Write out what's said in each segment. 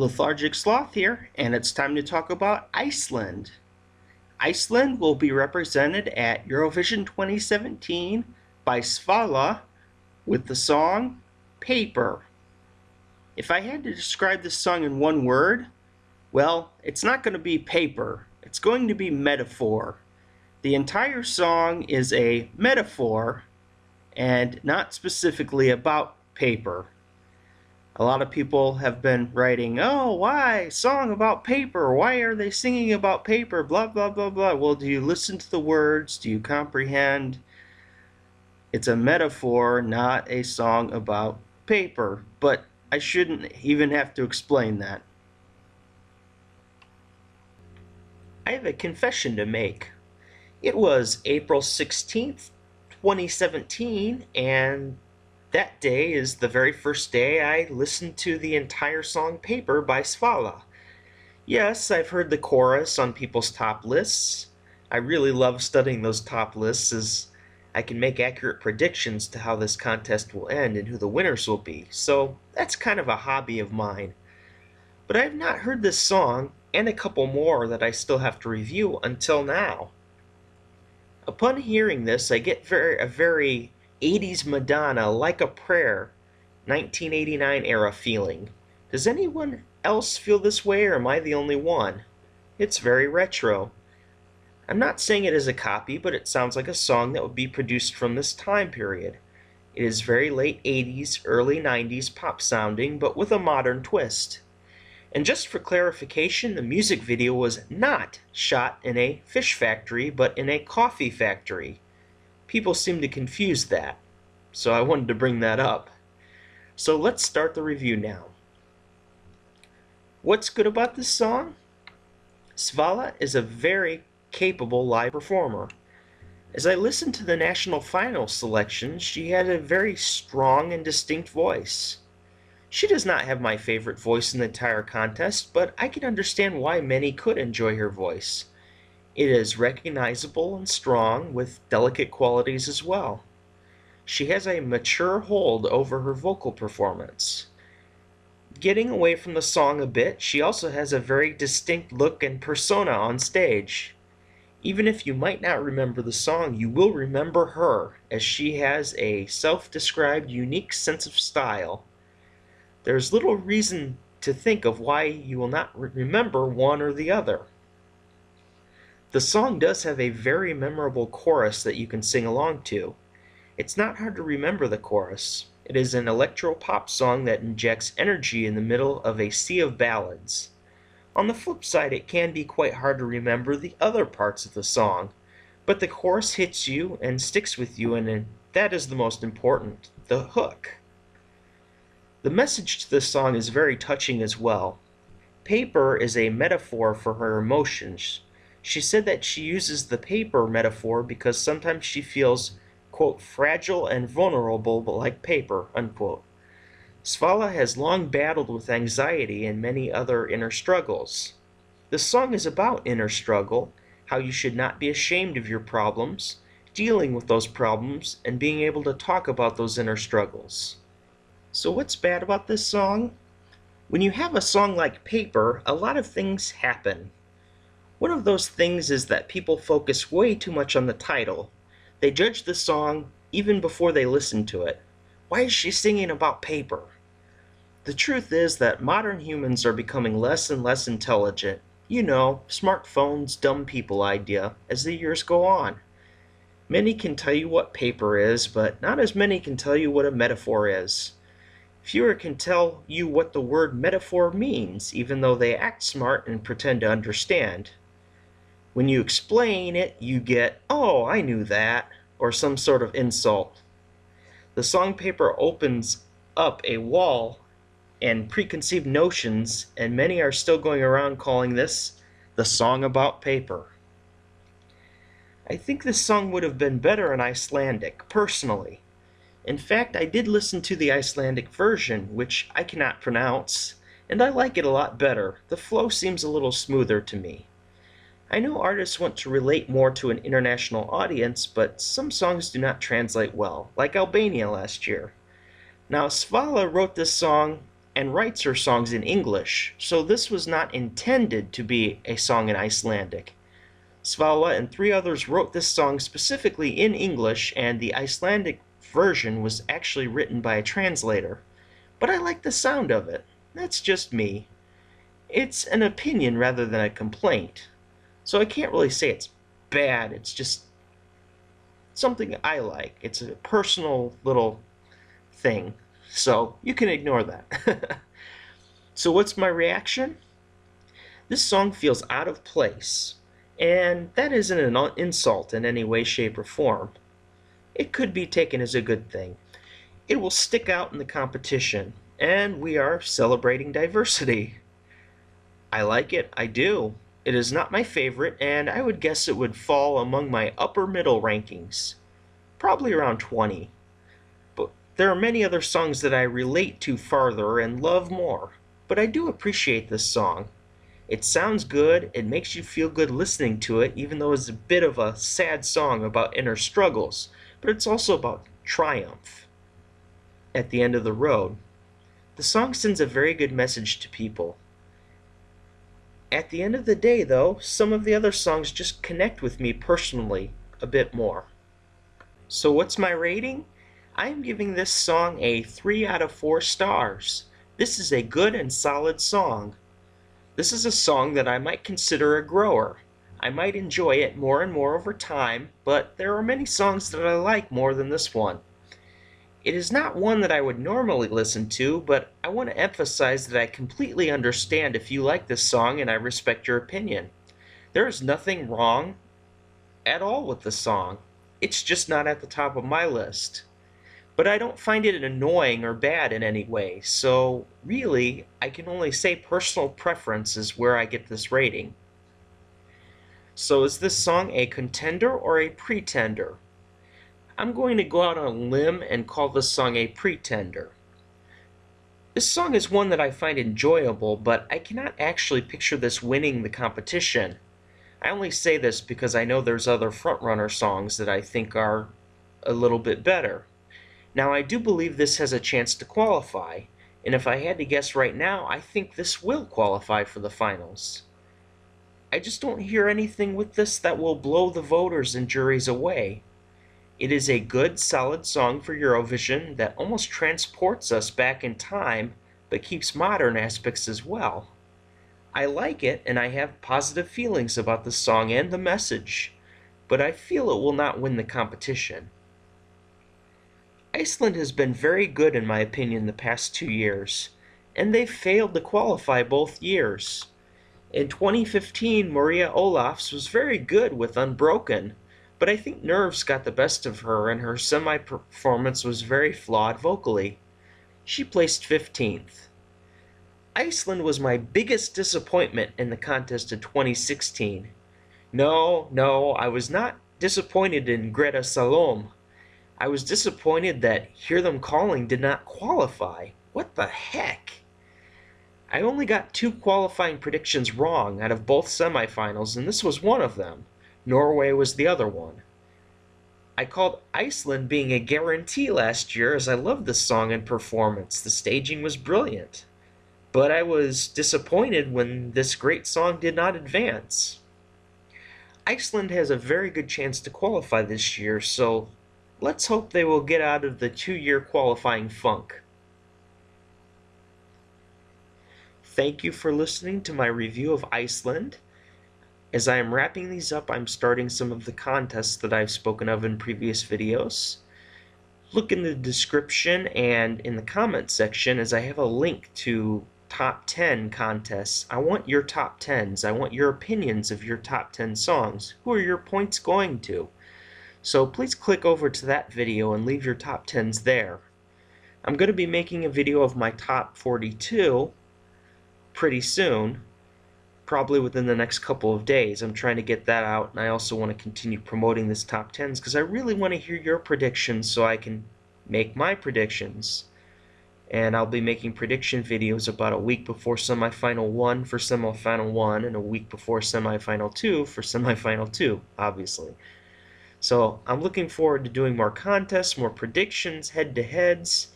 Lethargic Sloth here, and it's time to talk about Iceland. Iceland will be represented at Eurovision 2017 by Svala with the song Paper. If I had to describe this song in one word, well, it's not going to be paper. It's going to be metaphor. The entire song is a metaphor and not specifically about paper. A lot of people have been writing, oh, why? Song about paper. Why are they singing about paper? Blah, blah, blah, blah. Well, do you listen to the words? Do you comprehend? It's a metaphor, not a song about paper. But I shouldn't even have to explain that. I have a confession to make. It was April 16th, 2017, and that day is the very first day I listened to the entire song Paper by Svala. Yes, I've heard the chorus on people's top lists. I really love studying those top lists as I can make accurate predictions to how this contest will end and who the winners will be, so that's kind of a hobby of mine. But I have not heard this song, and a couple more that I still have to review until now. Upon hearing this, I get a very 80s Madonna, Like a Prayer, 1989 era feeling. Does anyone else feel this way, or am I the only one? It's very retro. I'm not saying it is a copy, but it sounds like a song that would be produced from this time period. It is very late 80s, early 90s pop sounding, but with a modern twist. And just for clarification, the music video was not shot in a fish factory, but in a coffee factory. People seem to confuse that, so I wanted to bring that up. So let's start the review now. What's good about this song? Svala is a very capable live performer. As I listened to the national final selections, she had a very strong and distinct voice. She does not have my favorite voice in the entire contest, but I can understand why many could enjoy her voice. It is recognizable and strong, with delicate qualities as well. She has a mature hold over her vocal performance. Getting away from the song a bit, she also has a very distinct look and persona on stage. Even if you might not remember the song, you will remember her, as she has a self-described unique sense of style. There's little reason to think of why you will not remember one or the other. The song does have a very memorable chorus that you can sing along to. It's not hard to remember the chorus. It is an electro-pop song that injects energy in the middle of a sea of ballads. On the flip side, it can be quite hard to remember the other parts of the song, but the chorus hits you and sticks with you, and that is the most important, the hook. The message to this song is very touching as well. Paper is a metaphor for her emotions. She said that she uses the paper metaphor because sometimes she feels, quote, fragile and vulnerable like paper, unquote. Svala has long battled with anxiety and many other inner struggles. The song is about inner struggle, how you should not be ashamed of your problems, dealing with those problems, and being able to talk about those inner struggles. So what's bad about this song? When you have a song like Paper, a lot of things happen. One of those things is that people focus way too much on the title. They judge the song even before they listen to it. Why is she singing about paper? The truth is that modern humans are becoming less and less intelligent. You know, smartphones, dumb people idea, as the years go on. Many can tell you what paper is, but not as many can tell you what a metaphor is. Fewer can tell you what the word metaphor means, even though they act smart and pretend to understand. When you explain it, you get, oh, I knew that, or some sort of insult. The song Paper opens up a wall and preconceived notions, and many are still going around calling this the song about paper. I think this song would have been better in Icelandic, personally. In fact, I did listen to the Icelandic version, which I cannot pronounce, and I like it a lot better. The flow seems a little smoother to me. I know artists want to relate more to an international audience, but some songs do not translate well, like Albania last year. Now, Svala wrote this song and writes her songs in English, so this was not intended to be a song in Icelandic. Svala and 3 others wrote this song specifically in English, and the Icelandic version was actually written by a translator. But I like the sound of it. That's just me. It's an opinion rather than a complaint. So I can't really say it's bad, it's just something I like. It's a personal little thing. So you can ignore that. So what's my reaction? This song feels out of place. And that isn't an insult in any way, shape, or form. It could be taken as a good thing. It will stick out in the competition, and we are celebrating diversity. I like it, I do. It is not my favorite, and I would guess it would fall among my upper middle rankings. Probably around 20. But there are many other songs that I relate to farther and love more. But I do appreciate this song. It sounds good, it makes you feel good listening to it, even though it's a bit of a sad song about inner struggles, but it's also about triumph at the end of the road. The song sends a very good message to people. At the end of the day, though, some of the other songs just connect with me personally a bit more. So what's my rating? I am giving this song a 3 out of 4 stars. This is a good and solid song. This is a song that I might consider a grower. I might enjoy it more and more over time, but there are many songs that I like more than this one. It is not one that I would normally listen to, but I want to emphasize that I completely understand if you like this song and I respect your opinion. There is nothing wrong at all with the song. It's just not at the top of my list. But I don't find it annoying or bad in any way, so really, I can only say personal preference is where I get this rating. So is this song a contender or a pretender? I'm going to go out on a limb and call this song a pretender. This song is one that I find enjoyable, but I cannot actually picture this winning the competition. I only say this because I know there's other frontrunner songs that I think are a little bit better. Now, I do believe this has a chance to qualify, and if I had to guess right now, I think this will qualify for the finals. I just don't hear anything with this that will blow the voters and juries away. It is a good, solid song for Eurovision that almost transports us back in time, but keeps modern aspects as well. I like it, and I have positive feelings about the song and the message, but I feel it will not win the competition. Iceland has been very good in my opinion the past 2 years, and they've failed to qualify both years. In 2015, Maria Olafs was very good with Unbroken, but I think nerves got the best of her and her semi-performance was very flawed vocally. She placed 15th. Iceland was my biggest disappointment in the contest in 2016. No, I was not disappointed in Greta Salom. I was disappointed that Hear Them Calling did not qualify. What the heck? I only got 2 qualifying predictions wrong out of both semifinals, and this was one of them. Norway was the other one. I called Iceland being a guarantee last year as I loved this song and performance. The staging was brilliant. But I was disappointed when this great song did not advance. Iceland has a very good chance to qualify this year, so let's hope they will get out of the 2-year qualifying funk. Thank you for listening to my review of Iceland. As I am wrapping these up, I'm starting some of the contests that I've spoken of in previous videos. Look in the description and in the comment section as I have a link to top 10 contests. I want your top 10s. I want your opinions of your top 10 songs. Who are your points going to? So please click over to that video and leave your top 10s there. I'm going to be making a video of my top 42 pretty soon, probably within the next couple of days. I'm trying to get that out, and I also want to continue promoting this top 10s because I really want to hear your predictions so I can make my predictions. And I'll be making prediction videos about a week before semifinal 1 for semifinal 1 and a week before semifinal 2 for semifinal 2, obviously. So I'm looking forward to doing more contests, more predictions, head-to-heads.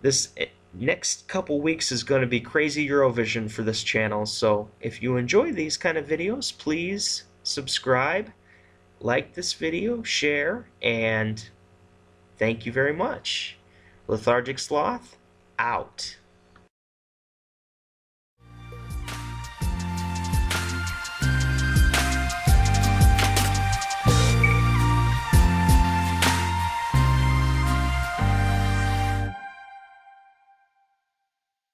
This Next couple weeks is going to be crazy Eurovision for this channel, so if you enjoy these kind of videos, please subscribe, like this video, share, and thank you very much. Lethargic Sloth, out.